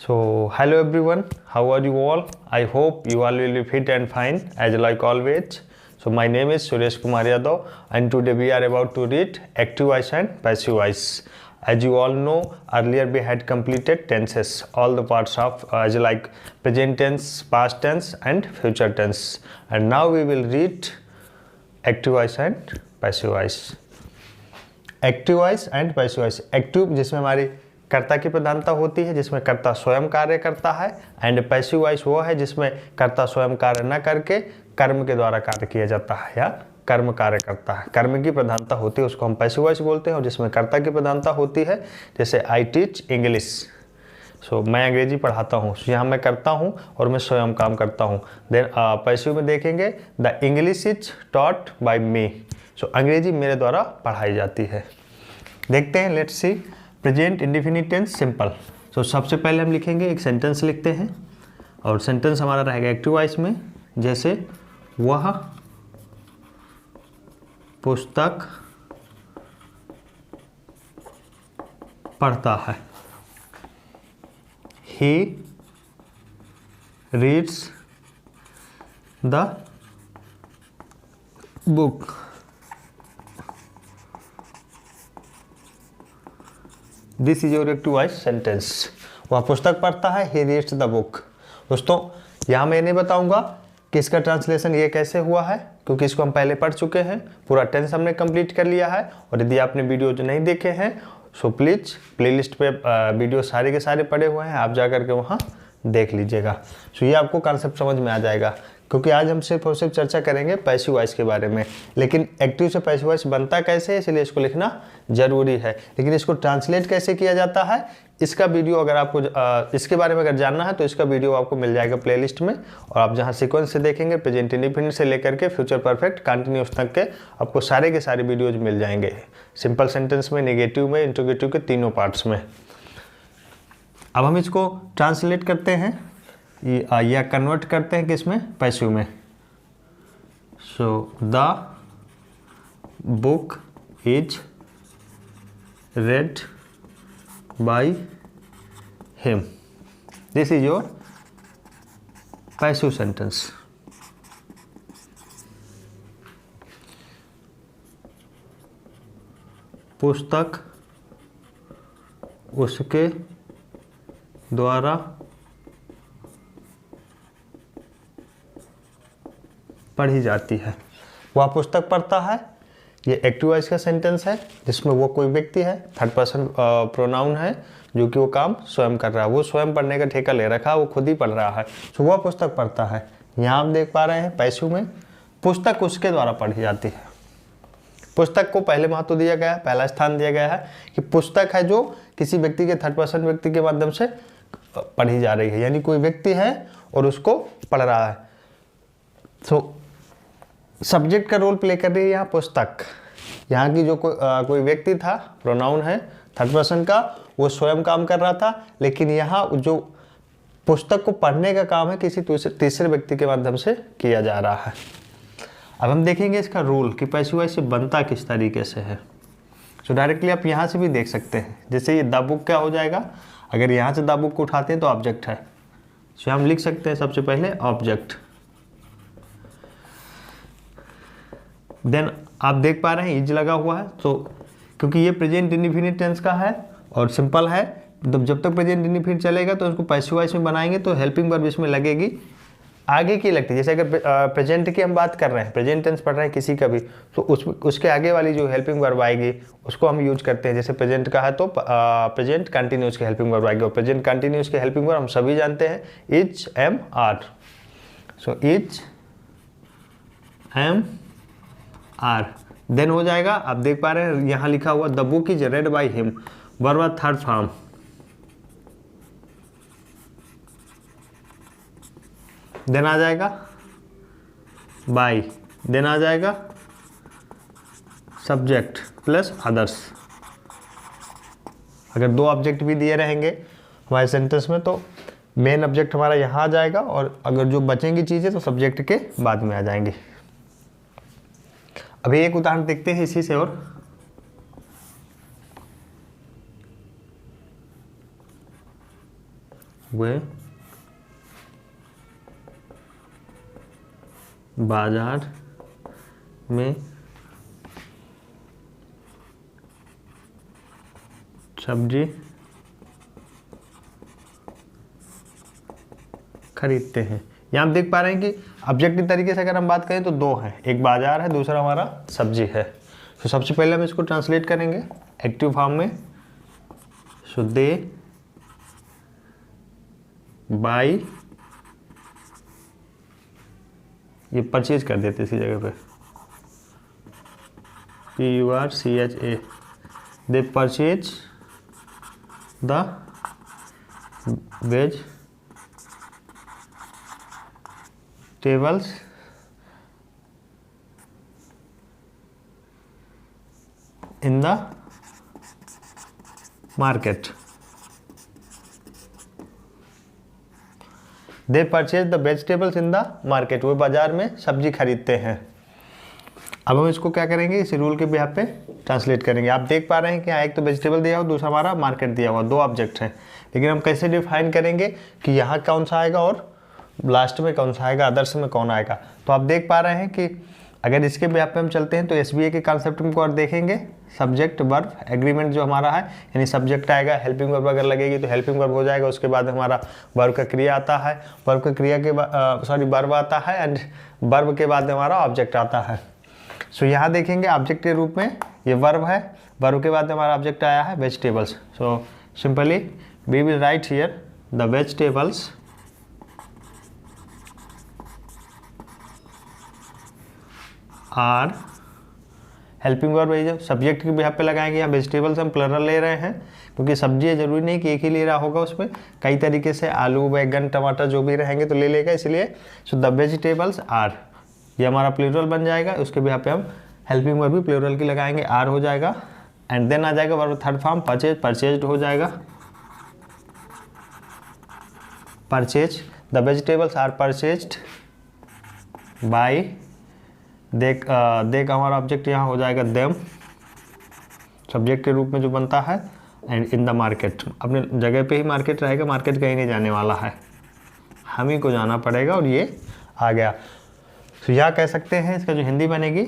So, hello everyone, how are you all? I hope you all will be fit and fine as like always. So, my name is Suresh Kumar Yadav and today we are about to read active voice and passive voice. As you all know, earlier we had completed tenses, all the parts of as like present tense, past tense and future tense. And now we will read active voice and passive voice. Active voice and passive voice. Active जिसमें हमारी कर्ता की प्रधानता होती है, जिसमें कर्ता स्वयं कार्य करता है, एंड पैसिव वॉइस वो है जिसमें कर्ता स्वयं कार्य न करके कर्म के द्वारा कार्य किया जाता है या कर्म कार्य करता है। कर्म की प्रधानता होती है उसको हम पैसिव वॉइस बोलते हैं, और जिसमें कर्ता की प्रधानता होती है, जैसे आई टीच इंग्लिश। सो मैं अंग्रेजी पढ़ाता हूँ, यहाँ मैं करता हूँ और मैं स्वयं काम करता हूँ। देन पैसिव में देखेंगे the English is taught by me. So अंग्रेजी मेरे द्वारा पढ़ाई जाती है। देखते हैं, let's see present indefinite tense simple. So सबसे पहले हम लिखेंगे, एक सेंटेंस लिखते हैं और सेंटेंस हमारा रहेगा एक्टिव वॉइस में, जैसे वह पुस्तक पढ़ता है। He reads the book. This is your active voice sentence. वह पुस्तक पढ़ता है, ही रीड्स द बुक। दोस्तों यहाँ मैं नहीं बताऊंगा कि इसका ट्रांसलेशन ये कैसे हुआ है, क्योंकि इसको हम पहले पढ़ चुके हैं, पूरा टेंस हमने कंप्लीट कर लिया है। और यदि आपने वीडियो जो नहीं देखे हैं सो प्लीज़ प्लेलिस्ट पे वीडियो सारे के सारे पड़े हुए हैं, आप जा कर के वहाँ देख लीजिएगा। सो ये आपको कॉन्सेप्ट समझ में आ जाएगा, क्योंकि आज हम सिर्फ और सिर्फ चर्चा करेंगे पैसिव वॉइस के बारे में। लेकिन एक्टिव से पैसिव वॉइस बनता कैसे है, इसलिए इसको लिखना जरूरी है। लेकिन इसको ट्रांसलेट कैसे किया जाता है, इसका वीडियो अगर आपको इसके बारे में अगर जानना है तो इसका वीडियो आपको मिल जाएगा प्लेलिस्ट में। और आप जहाँ सीक्वेंस से देखेंगे, प्रेजेंट इंडेफिनिट से लेकर के फ्यूचर परफेक्ट कंटिन्यूस तक के आपको सारे के सारे वीडियोज मिल जाएंगे, सिंपल सेंटेंस में, नेगेटिव में, इंट्रोगेटिव के तीनों पार्ट्स में। अब हम इसको ट्रांसलेट करते हैं या कन्वर्ट करते हैं किसमें, पैसिव में। So the book is read by him. This is your passive sentence. पुस्तक उसके द्वारा पढ़ी जाती है। वह पुस्तक पढ़ता है, ये एक्टिव वॉइस का सेंटेंस है, जिसमें वो कोई व्यक्ति है, थर्ड पर्सन प्रोनाउन है, जो कि वो काम स्वयं कर रहा है, वो स्वयं पढ़ने का ठेका ले रखा है, वो खुद ही पढ़ रहा है। तो वह पुस्तक पढ़ता है। यहाँ आप देख पा रहे हैं पैसिव में पुस्तक उसके द्वारा पढ़ी जाती है। पुस्तक को पहले महत्व दिया गया है, पहला स्थान दिया गया है कि पुस्तक है जो किसी व्यक्ति के, थर्ड पर्सन व्यक्ति के माध्यम से पढ़ी जा रही है, यानी कोई व्यक्ति है और उसको पढ़ रहा है। तो सब्जेक्ट का रोल प्ले कर रही है यहाँ पुस्तक। यहाँ की जो कोई व्यक्ति था, प्रोनाउन है थर्ड पर्सन का, वो स्वयं काम कर रहा था, लेकिन यहाँ जो पुस्तक को पढ़ने का काम है किसी तीसरे व्यक्ति के माध्यम से किया जा रहा है। अब हम देखेंगे इसका रूल कि पैसिव वॉइस से बनता किस तरीके से है। सो डायरेक्टली आप यहाँ से भी देख सकते हैं, जैसे ये द बुक क्या हो जाएगा, अगर यहाँ से द बुक को उठाते हैं तो ऑब्जेक्ट है। सो हम लिख सकते हैं सबसे पहले ऑब्जेक्ट। देन आप देख पा रहे हैं इज लगा हुआ है, तो क्योंकि ये प्रेजेंट इंडेफिनिट टेंस का है और सिंपल है, तो जब तक प्रेजेंट इंडेफिनिट चलेगा तो उसको पैसिव वॉइस में बनाएंगे तो हेल्पिंग वर्ब इसमें लगेगी, आगे की लगती है। जैसे अगर प्रेजेंट की हम बात कर रहे हैं, प्रेजेंट टेंस पढ़ रहे हैं किसी का भी, तो उसके आगे वाली जो हेल्पिंग वर्ब आएगी उसको हम यूज करते हैं। जैसे प्रेजेंट का है तो प्रेजेंट कंटिन्यूस की हेल्पिंग वर्ब आएगी, और प्रेजेंट कंटिन्यूस की हेल्पिंग वर्ब हम सभी जानते हैं, is am are. So is am are then हो जाएगा। आप देख पा रहे हैं यहाँ लिखा हुआ the book is read by him, verb third form. Then आ जाएगा बाय, देन आ जाएगा सब्जेक्ट प्लस अदर्स। अगर दो ऑब्जेक्ट भी दिए रहेंगे हमारे सेंटेंस में तो मेन ऑब्जेक्ट हमारा यहाँ आ जाएगा, और अगर जो बचेंगी चीज़ें तो सब्जेक्ट के बाद में आ जाएंगी। अभी एक उदाहरण देखते हैं इसी से, और वे बाजार में सब्जी खरीदते हैं। यहाँ आप देख पा रहे हैं कि ऑब्जेक्टिव तरीके से अगर हम बात करें तो दो हैं, एक बाजार है, दूसरा हमारा सब्जी है। तो सबसे पहले हम इसको ट्रांसलेट करेंगे एक्टिव फॉर्म में। सो दे बाई, ये परचेज कर देते इसी जगह पे, PURCHA, they purchase the ways tables in the market. They purchase the vegetables in the market, वो बाजार में सब्जी खरीदते हैं। अब हम इसको क्या करेंगे, इस रूल के बिहाफ पे ट्रांसलेट करेंगे। आप देख पा रहे हैं कि यहाँ एक तो वेजिटेबल दिया हुआ, दूसरा हमारा मार्केट दिया हुआ, दो ऑब्जेक्ट हैं। लेकिन हम कैसे डिफाइन करेंगे कि यहाँ कौन सा आएगा और लास्ट में कौन सा आएगा, आदर्श में कौन आएगा। तो आप देख पा रहे हैं कि अगर इसके बिहाफ पे हम चलते हैं तो SBA के कॉन्सेप्ट को और देखेंगे। सब्जेक्ट वर्ब एग्रीमेंट जो हमारा है, यानी सब्जेक्ट आएगा, हेल्पिंग वर्ब अगर लगेगी तो हेल्पिंग वर्ब हो जाएगा। उसके बाद हमारा वर्ब का क्रिया आता है, वर्ब का क्रिया के बाद वर्ब आता है एंड वर्ब के बाद हमारा ऑब्जेक्ट आता है। सो यहाँ देखेंगे ऑब्जेक्ट के रूप में ये वर्ब है, वर्ब के बाद हमारा ऑब्जेक्ट आया है vegetables. So simply we will write here the vegetables are helping verb है, जो सब्जेक्ट के बिहाफ पे लगाएंगे। यहाँ वेजिटेबल्स हम प्लरल ले रहे हैं क्योंकि सब्जी जरूरी नहीं कि एक ही ले रहा होगा, उसमें कई तरीके से आलू, बैगन, टमाटर जो भी रहेंगे तो ले लेगा, इसलिए सो द वेजिटेबल्स आर, ये हमारा प्लूरल बन जाएगा। उसके बिहाफ पे हम हेल्पिंग वर्ब भी प्लूरल की लगाएंगे, आर हो जाएगा। एंड देन आ जाएगा verb third form purchase, purchased हो जाएगा, purchase the vegetables are purchased by, देख हमारा ऑब्जेक्ट यहाँ हो जाएगा देम, सब्जेक्ट के रूप में जो बनता है, एंड इन द मार्केट, अपने जगह पे ही मार्केट रहेगा, मार्केट कहीं नहीं जाने वाला है, हम ही को जाना पड़ेगा और ये आ गया। तो यह कह सकते हैं इसका जो हिंदी बनेगी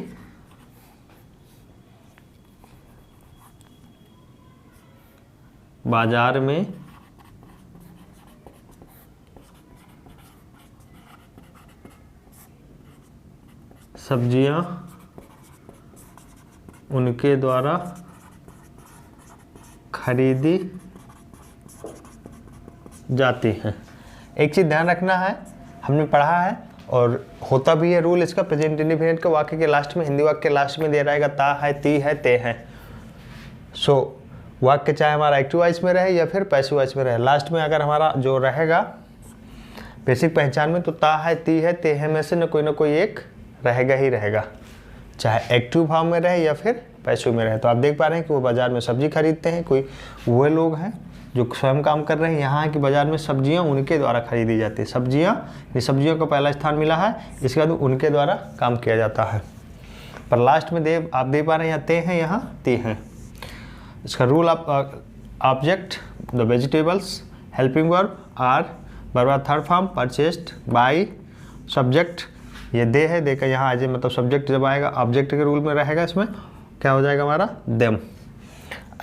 बाजार में सब्जियां उनके द्वारा खरीदी जाती हैं। एक चीज़ ध्यान रखना है, हमने पढ़ा है और होता भी है रूल इसका, प्रेजेंट इंडेफिनिट के वाक्य के लास्ट में, हिंदी वाक्य के लास्ट में दे रहेगा ता है, ती है, ते हैं। सो वाक्य चाहे हमारा एक्टिव वॉइस में रहे या फिर पैसिव वॉइस में रहे, लास्ट में अगर हमारा जो रहेगा बेसिक पहचान में तो ता है, ती है, ते हैं में से न कोई एक रहेगा ही रहेगा, चाहे एक्टिव फॉर्म में रहे या फिर पैसिव में रहे। तो आप देख पा रहे हैं कि वो बाजार में सब्जी खरीदते हैं, कोई वो लोग हैं जो स्वयं काम कर रहे हैं। यहाँ की बाजार में सब्जियाँ उनके द्वारा खरीदी जाती है, सब्जियों को पहला स्थान मिला है, इसके बाद उनके द्वारा काम किया जाता है। पर लास्ट में आप दे पा रहे हैं यहाँ ते हैं, यहाँ ती हैं। इसका rule object the vegetables, helping verb are, verb third form purchased by, subject ये दे है, दे का यहाँ आ जाए, मतलब सब्जेक्ट जब आएगा ऑब्जेक्ट के रूल में रहेगा, इसमें क्या हो जाएगा हमारा देम,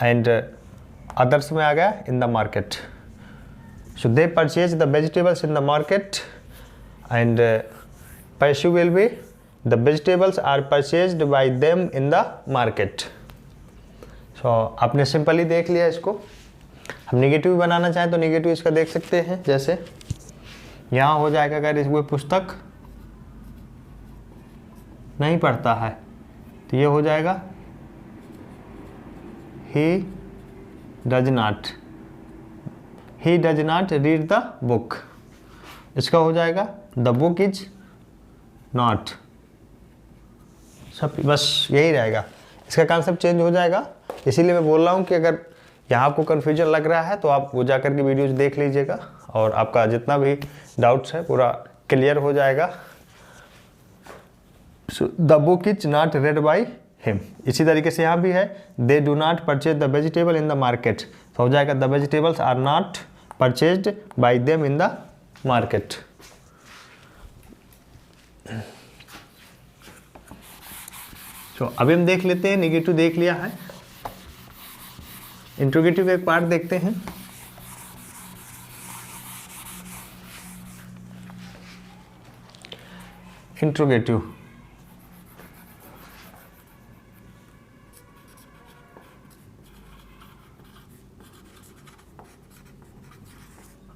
एंड अदर्स में आ गया in the market. So they purchase the vegetables in the market and passive will be the vegetables are purchased by them in the market. So आपने सिंपली देख लिया इसको। हम नेगेटिव बनाना चाहें तो नेगेटिव इसका देख सकते हैं, जैसे यहाँ हो जाएगा अगर इसको पुस्तक नहीं पढ़ता है तो ये हो जाएगा he does not read the book। इसका हो जाएगा the book is not। सब बस यही रहेगा, इसका कॉन्सेप्ट चेंज हो जाएगा। इसीलिए मैं बोल रहा हूँ कि अगर यहाँ आपको कन्फ्यूजन लग रहा है तो आप वो जाकर के वीडियोज देख लीजिएगा और आपका जितना भी डाउट्स है पूरा क्लियर हो जाएगा। The book is not read by him. इसी तरीके से यहाँ भी है they do not purchase the vegetable in the market, तो हो जाएगा the vegetables are not purchased by them in the market. तो अभी हम देख लेते हैं, नेगेटिव देख लिया है, इंट्रोगेटिव का एक पार्ट देखते हैं। इंट्रोगेटिव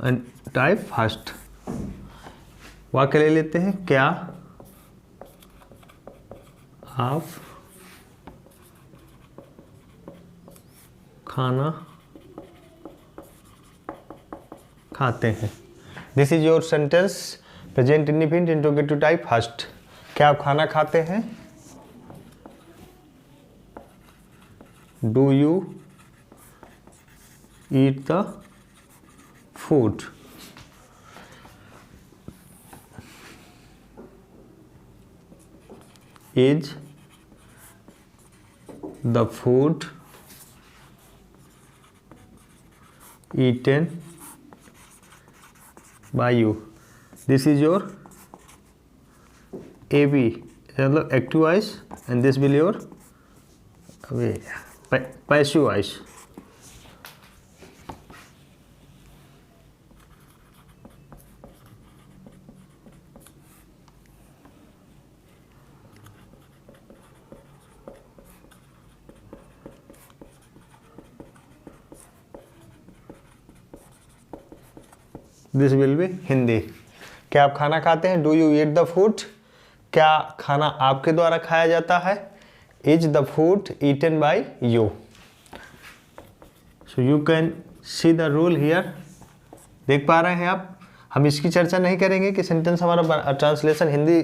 एंड टाइप फर्स्ट वाक्य ले लेते हैं। क्या आप खाना खाते हैं? This is your sentence present indefinite interrogative type first. क्या आप खाना खाते हैं? Do you eat the food? Is the food eaten by you? This is your AB, मतलब active voice, and this will your passive voice. This will be Hindi. क्या आप खाना खाते हैं? Do you eat the food? क्या खाना आपके द्वारा खाया जाता है? Is the food eaten by you? So you can see the rule here. देख पा रहे हैं आप? हम इसकी चर्चा नहीं करेंगे कि सेंटेंस हमारा ट्रांसलेशन हिंदी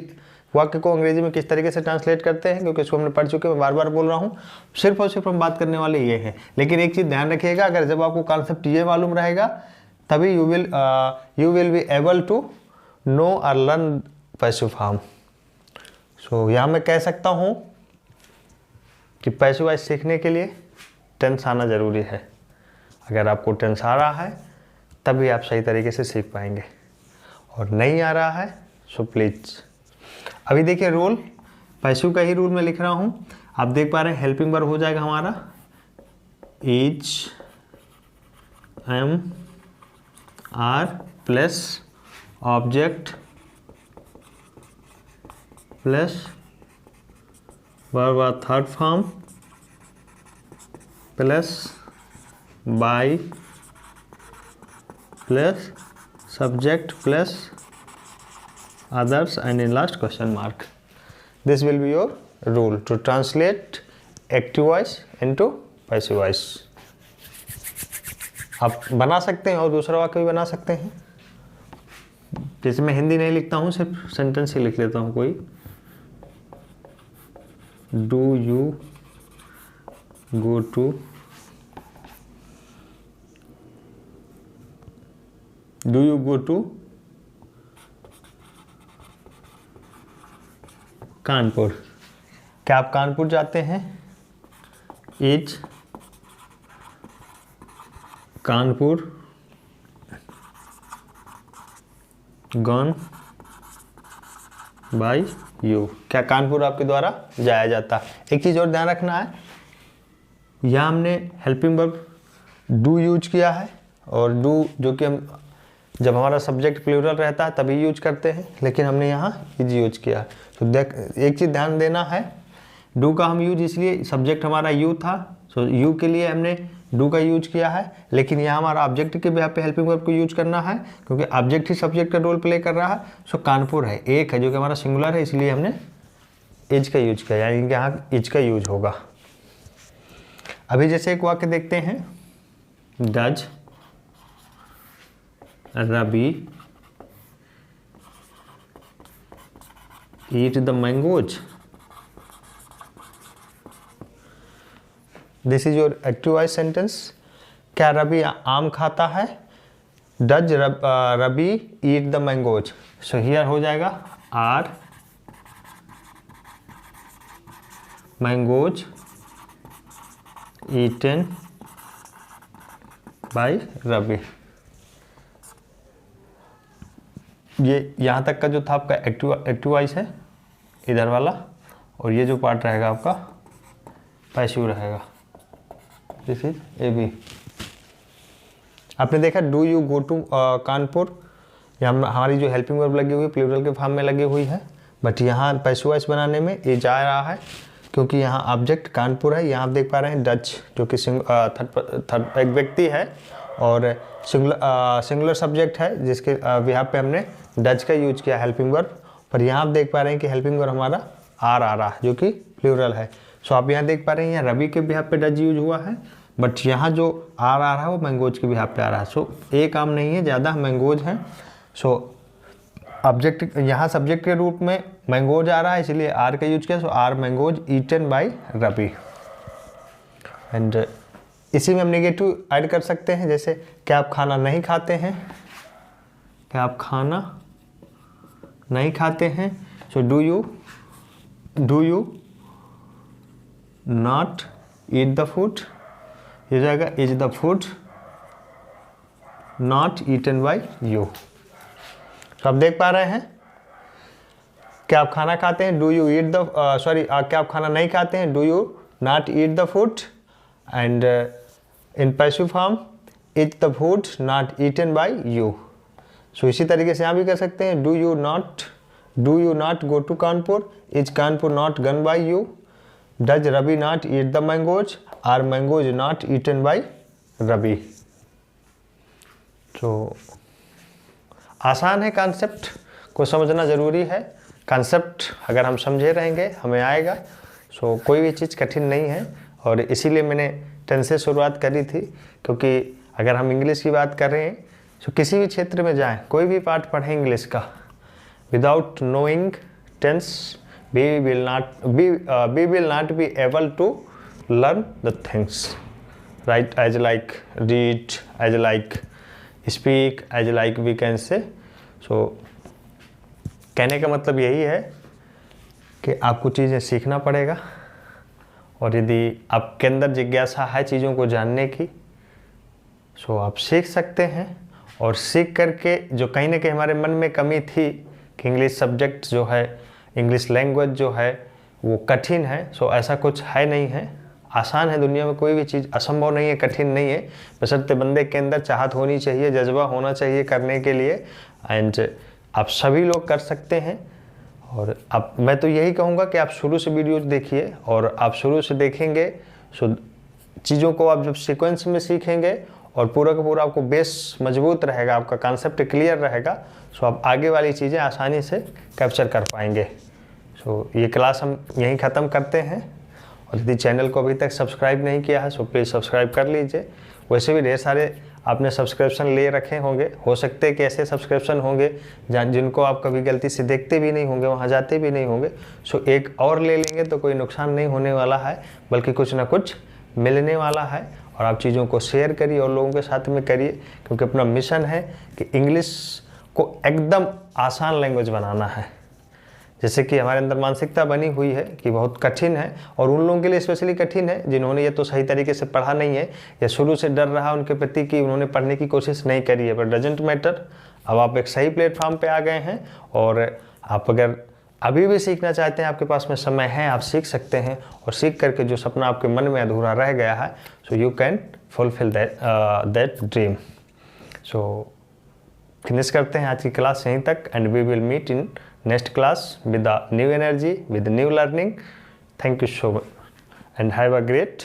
वाक्य को अंग्रेजी में किस तरीके से ट्रांसलेट करते हैं, क्योंकि इसको हमने पढ़ चुके हैं, मैं बार बार बोल रहा हूँ। सिर्फ और सिर्फ हम बात करने वाले ये हैं। लेकिन एक चीज़ ध्यान रखिएगा, अगर जब आपको कॉन्सेप्ट ये मालूम रहेगा तभी you will be able to know और लर्न पैसिव फॉर्म। सो यहाँ मैं कह सकता हूँ कि पैसिव वॉइस सीखने के लिए टेंस आना ज़रूरी है। अगर आपको टेंस आ रहा है तभी आप सही तरीके से सीख पाएंगे, और नहीं आ रहा है सो प्लीज़। अभी देखिए रूल, पैसिव का ही रूल मैं लिख रहा हूँ। आप देख पा रहे हैं हेल्पिंग वर्ब हो जाएगा हमारा is, am, are plus object plus verb third form plus by plus subject plus others and in last question mark. This will be your rule to translate active voice into passive voice. आप बना सकते हैं और दूसरा वाक्य भी बना सकते हैं। जैसे मैं हिंदी नहीं लिखता हूँ, सिर्फ सेंटेंस ही लिख लेता हूँ कोई। Do you go to, do you go to Kanpur? क्या आप कानपुर जाते हैं? Is Kanpur gone by you? क्या कानपुर आपके द्वारा जाया जाता है? एक चीज़ और ध्यान रखना है, यहाँ हमने हेल्पिंग वर्ब डू यूज किया है, और डू जो कि हम जब हमारा सब्जेक्ट प्लूरल रहता है तभी यूज करते हैं, लेकिन हमने यहाँ इज यूज किया। तो देख, एक चीज़ ध्यान देना है, डू का हम यूज इसलिए, सब्जेक्ट हमारा यू था, सो यू के लिए हमने डू का यूज किया है, लेकिन यहाँ हमारा ऑब्जेक्ट के यहाँ पे हेल्पिंग वर्ब को यूज करना है, क्योंकि ऑब्जेक्ट ही सब्जेक्ट का रोल प्ले कर रहा है। सो कानपुर है, एक है जो कि हमारा सिंगुलर है, इसलिए हमने इज का यूज किया, यानी कि यहाँ इज का यूज होगा। अभी जैसे एक वाक्य देखते हैं, does Ravi eat the mangoes? This is your active voice sentence. क्या रवि आम खाता है? Does Ravi eat the mangoes? So here हो जाएगा are mangoes eaten by Ravi. ये यहाँ तक का जो था आपका एक्टिव वॉइस है इधर वाला, और ये जो पार्ट रहेगा आपका पैसिव रहेगा। This is A B. आपने देखा do you go to Kanpur, यहाँ हमारी जो हेल्पिंग वर्ब लगी हुई है प्लूरल के फॉर्म में लगी हुई है, बट यहाँ पैसिव वॉइस बनाने में ये जा रहा है क्योंकि यहाँ ऑब्जेक्ट कानपुर है। यहाँ आप देख पा रहे हैं डच, जो कि थर्ड एक व्यक्ति है और सिंगुलर सब्जेक्ट है, जिसके बिहाफ पे हमने डच का यूज किया हेल्पिंग वर्ब। पर यहाँ आप देख पा रहे हैं कि हेल्पिंग वर्ब हमारा आर आ रहा है जो कि प्लूरल है। सो आप यहाँ देख पा रहे हैं यहाँ रवि के बिहाफ पे डच यूज हुआ है, बट यहाँ जो आर आ रहा है वो मैंगोज के बिहाफ पे आ रहा है। सो एक काम नहीं है, ज़्यादा मैंगोज हैं। सो ऑब्जेक्ट यहाँ सब्जेक्ट के रूप में मैंगोज आ रहा है, इसलिए आर का यूज किया। So are mangoes eaten by Ravi. And इसी में हम नेगेटिव ऐड कर सकते हैं, जैसे क्या आप खाना नहीं खाते हैं, क्या आप खाना नहीं खाते हैं। So do you not eat the food, ये हो जाएगा is the food not eaten by you. तो आप देख पा रहे हैं क्या आप खाना खाते हैं, डू यू ईट द क्या आप खाना नहीं खाते हैं, do you not eat the food. And in passive form is the food not eaten by you. So इसी तरीके से यहाँ भी कर सकते हैं do you not go to Kanpur, is Kanpur not gone by you, does Ravi not eat the mangoes, are mangoes not eaten by Ravi. तो आसान है, कॉन्सेप्ट को समझना ज़रूरी है। कॉन्सेप्ट अगर हम समझे रहेंगे हमें आएगा। सो कोई भी चीज़ कठिन नहीं है, और इसीलिए मैंने 10 से शुरुआत करी थी, क्योंकि अगर हम इंग्लिश की बात कर रहे हैं तो किसी भी क्षेत्र में जाएं, कोई भी पार्ट पढ़ें इंग्लिश का, without knowing tense we will not be able to learn the things, right? As like read, as like speak, as like we can say. So कहने का मतलब यही है कि आपको चीज़ें सीखना पड़ेगा, और यदि आपके अंदर जिज्ञासा है चीज़ों को जानने की, सो आप सीख सकते हैं। और सीख करके जो कहीं ना कहीं हमारे मन में कमी थी कि इंग्लिश सब्जेक्ट जो है, इंग्लिश लैंग्वेज जो है वो कठिन है, सो ऐसा कुछ है नहीं है, आसान है। दुनिया में कोई भी चीज़ असंभव नहीं है, कठिन नहीं है, बशर्ते बंदे के अंदर चाहत होनी चाहिए, जज्बा होना चाहिए करने के लिए। एंड आप सभी लोग कर सकते हैं। और अब मैं तो यही कहूँगा कि आप शुरू से वीडियोज देखिए, और आप शुरू से देखेंगे सो चीज़ों को आप जब सीक्वेंस में सीखेंगे और पूरा का पूरा आपको बेस मजबूत रहेगा, आपका कॉन्सेप्ट क्लियर रहेगा, सो आप आगे वाली चीज़ें आसानी से कैप्चर कर पाएंगे। सो ये क्लास हम यहीं ख़त्म करते हैं। और यदि चैनल को अभी तक सब्सक्राइब नहीं किया है सो प्लीज़ सब्सक्राइब कर लीजिए। वैसे भी ढेर सारे आपने सब्सक्रिप्शन ले रखे होंगे, हो सकते हैं कि ऐसे सब्सक्रिप्शन होंगे जिनको आप कभी गलती से देखते भी नहीं होंगे, वहाँ जाते भी नहीं होंगे। सो एक और ले लेंगे तो कोई नुकसान नहीं होने वाला है, बल्कि कुछ ना कुछ मिलने वाला है। और आप चीज़ों को शेयर करिए और लोगों के साथ में करिए, क्योंकि अपना मिशन है कि इंग्लिश को एकदम आसान लैंग्वेज बनाना है। जैसे कि हमारे अंदर मानसिकता बनी हुई है कि बहुत कठिन है, और उन लोगों के लिए स्पेशली कठिन है जिन्होंने ये तो सही तरीके से पढ़ा नहीं है, या शुरू से डर रहा उनके प्रति कि उन्होंने पढ़ने की कोशिश नहीं करी है। बट डजेंट मैटर, अब आप एक सही प्लेटफॉर्म पे आ गए हैं, और आप अगर अभी भी सीखना चाहते हैं, आपके पास में समय है, आप सीख सकते हैं। और सीख करके जो सपना आपके मन में अधूरा रह गया है, so you can fulfil that dream. So finish करते हैं आज की क्लास यहीं तक, and we will meet in next class with the new energy, with the new learning. Thank you so much and have a great